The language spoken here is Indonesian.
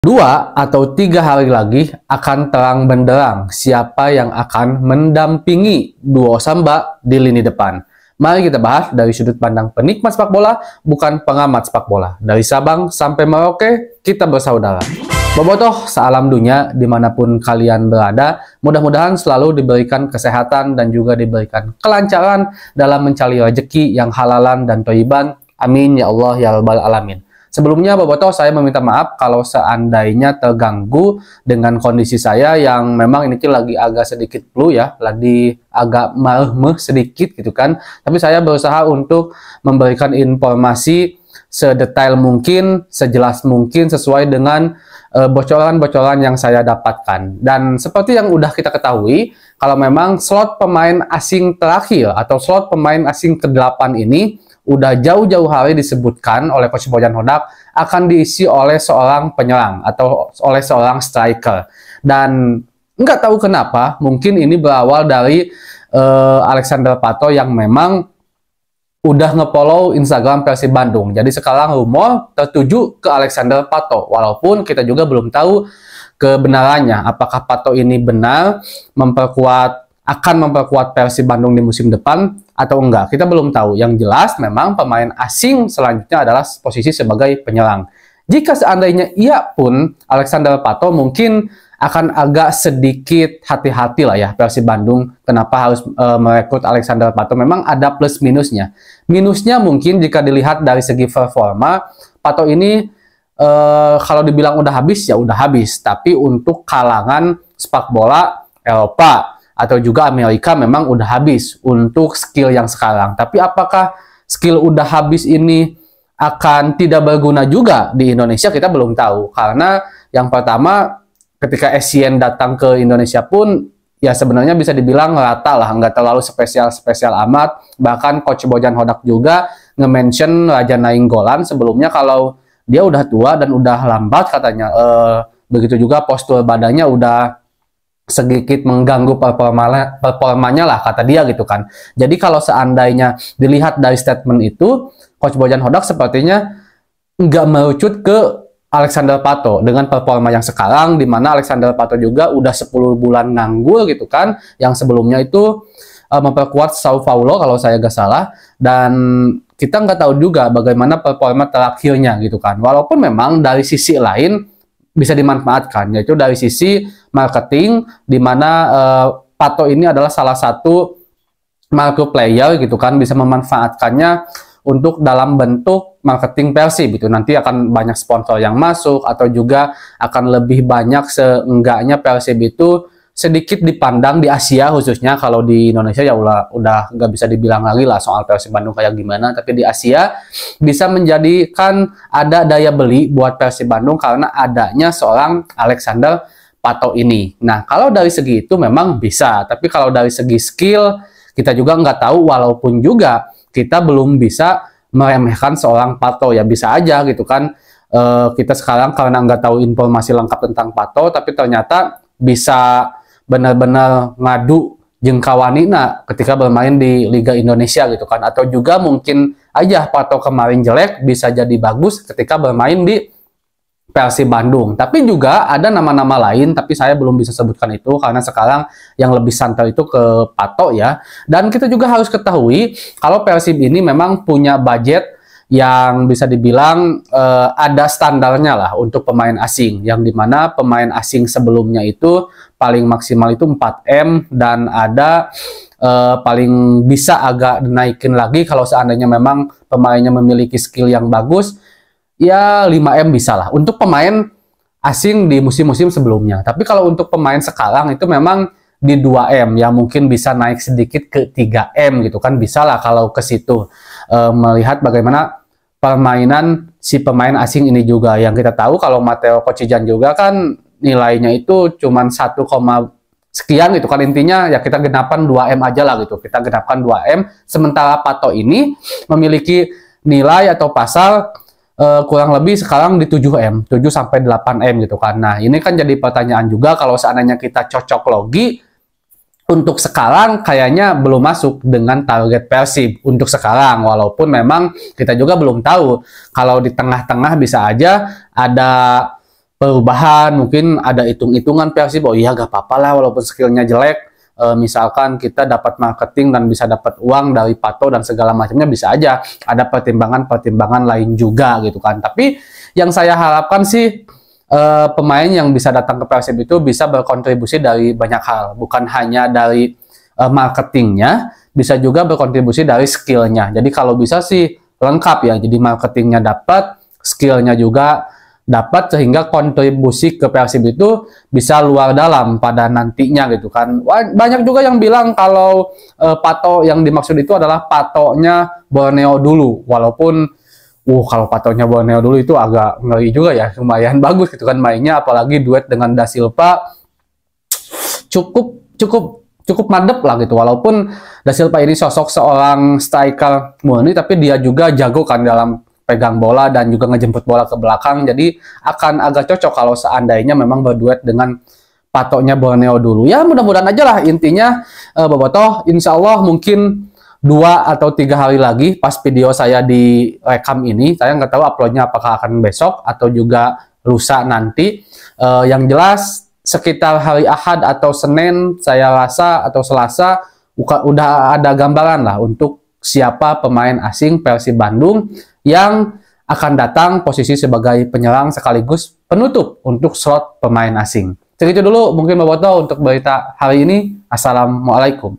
2 atau 3 hari lagi akan terang benderang siapa yang akan mendampingi duo Samba di lini depan. Mari kita bahas dari sudut pandang penikmat sepak bola, bukan pengamat sepak bola. Dari Sabang sampai Merauke, kita bersaudara. Bobotoh, salam dunia dimanapun kalian berada. Mudah-mudahan selalu diberikan kesehatan dan juga diberikan kelancaran dalam mencari rezeki yang halalan dan thayyiban. Amin ya Allah ya Rabbal Alamin. Sebelumnya, Bobotoh, saya meminta maaf kalau seandainya terganggu dengan kondisi saya yang memang ini lagi agak sedikit flu ya, lagi agak marah sedikit gitu kan. Tapi saya berusaha untuk memberikan informasi sedetail mungkin, sejelas mungkin, sesuai dengan bocoran-bocoran yang saya dapatkan. Dan seperti yang udah kita ketahui, kalau memang slot pemain asing terakhir atau slot pemain asing ke-8 ini udah jauh-jauh hari disebutkan oleh Coach Bojan Hodak akan diisi oleh seorang penyerang atau oleh seorang striker. Dan nggak tahu kenapa, mungkin ini berawal dari Alexander Pato yang memang udah nge-follow Instagram Persib Bandung. Jadi sekarang rumor tertuju ke Alexander Pato, walaupun kita juga belum tahu kebenarannya. Apakah Pato ini benar akan memperkuat Persib Bandung di musim depan atau enggak, kita belum tahu. Yang jelas memang pemain asing selanjutnya adalah posisi sebagai penyerang. Jika seandainya iya pun Alexander Pato, mungkin akan agak sedikit hati-hati lah ya Persib Bandung. Kenapa harus merekrut Alexander Pato? Memang ada plus minusnya. Minusnya mungkin jika dilihat dari segi performa, Pato ini kalau dibilang udah habis ya udah habis. Tapi untuk kalangan sepak bola Eropa atau juga Amerika memang udah habis untuk skill yang sekarang. Tapi apakah skill udah habis ini akan tidak berguna juga di Indonesia, kita belum tahu. Karena yang pertama, ketika Essien datang ke Indonesia pun ya sebenarnya bisa dibilang rata lah, nggak terlalu spesial amat. Bahkan Coach Bojan Hodak juga nge-mention Raja Nainggolan sebelumnya kalau dia udah tua dan udah lambat katanya. Begitu juga postur badannya udah sedikit mengganggu performanya lah kata dia gitu kan. Jadi kalau seandainya dilihat dari statement itu, Coach Bojan Hodak sepertinya nggak merucut ke Alexander Pato dengan performa yang sekarang, di mana Alexander Pato juga udah 10 bulan nganggur gitu kan, yang sebelumnya itu memperkuat Sao Paulo kalau saya nggak salah, dan kita nggak tahu juga bagaimana performa terakhirnya gitu kan. Walaupun memang dari sisi lain bisa dimanfaatkan, yaitu dari sisi marketing, di mana Pato ini adalah salah satu market player gitu kan, bisa memanfaatkannya untuk dalam bentuk marketing Persib gitu. Nanti akan banyak sponsor yang masuk, atau juga akan lebih banyak seenggaknya Persib itu sedikit dipandang di Asia khususnya. Kalau di Indonesia ya udah nggak bisa dibilang lagi lah soal Persib Bandung kayak gimana, tapi di Asia bisa menjadikan ada daya beli buat Persib Bandung karena adanya seorang Alexander Pato ini. Nah, kalau dari segi itu memang bisa, tapi kalau dari segi skill kita juga nggak tahu, walaupun juga kita belum bisa meremehkan seorang Pato ya, bisa aja gitu kan. Kita sekarang karena nggak tahu informasi lengkap tentang Pato, tapi ternyata bisa benar-benar ngadu jengkawanina ketika bermain di Liga Indonesia gitu kan. Atau juga mungkin aja Pato kemarin jelek, bisa jadi bagus ketika bermain di Persib Bandung. Tapi juga ada nama-nama lain, tapi saya belum bisa sebutkan itu karena sekarang yang lebih santai itu ke Pato ya. Dan kita juga harus ketahui kalau Persib ini memang punya budget yang bisa dibilang ada standarnya lah untuk pemain asing, yang dimana pemain asing sebelumnya itu paling maksimal itu 4M, dan ada paling bisa agak dinaikin lagi kalau seandainya memang pemainnya memiliki skill yang bagus, ya 5M bisa lah untuk pemain asing di musim-musim sebelumnya. Tapi kalau untuk pemain sekarang itu memang di 2M, yang mungkin bisa naik sedikit ke 3M gitu kan, bisa lah kalau ke situ. Melihat bagaimana permainan si pemain asing ini juga, yang kita tahu kalau Matteo Kocijan juga kan nilainya itu cuman 1, sekian gitu kan. Intinya ya kita genapkan 2M aja lah gitu, kita genapkan 2M. Sementara Pato ini memiliki nilai atau pasal kurang lebih sekarang di 7M, 7 sampai 8M gitu kan. Nah, ini kan jadi pertanyaan juga, kalau seandainya kita cocok logi, untuk sekarang kayaknya belum masuk dengan target Persib untuk sekarang, walaupun memang kita juga belum tahu, kalau di tengah-tengah bisa aja ada perubahan, mungkin ada hitung-hitungan Persib, oh iya gak apa-apa lah walaupun skillnya jelek. Misalkan kita dapat marketing dan bisa dapat uang dari Pato dan segala macamnya, bisa aja ada pertimbangan-pertimbangan lain juga gitu kan. Tapi yang saya harapkan sih pemain yang bisa datang ke Persib itu bisa berkontribusi dari banyak hal, bukan hanya dari marketingnya, bisa juga berkontribusi dari skillnya. Jadi kalau bisa sih lengkap ya, jadi marketingnya dapat, skillnya juga dapat, sehingga kontribusi ke Persib itu bisa luar dalam pada nantinya gitu kan. Banyak juga yang bilang kalau Pato yang dimaksud itu adalah Patonya Borneo dulu, walaupun kalau Patonya Borneo dulu itu agak ngeri juga ya, lumayan bagus gitu kan mainnya, apalagi duet dengan Da Silva cukup mantep lah gitu. Walaupun Da Silva ini sosok seorang striker murni, tapi dia juga jago kan dalam pegang bola dan juga ngejemput bola ke belakang. Jadi akan agak cocok kalau seandainya memang berduet dengan Patonya Borneo dulu. Ya mudah-mudahan aja lah, intinya Bobotoh insya Allah mungkin 2 atau 3 hari lagi pas video saya direkam ini. Saya nggak tahu uploadnya apakah akan besok atau juga lusa nanti. Yang jelas sekitar hari Ahad atau Senin saya rasa, atau Selasa, udah ada gambaran lah untuk siapa pemain asing Persib Bandung yang akan datang posisi sebagai penyerang sekaligus penutup untuk slot pemain asing. Segitu dulu mungkin Bobotoh untuk berita hari ini. Assalamualaikum.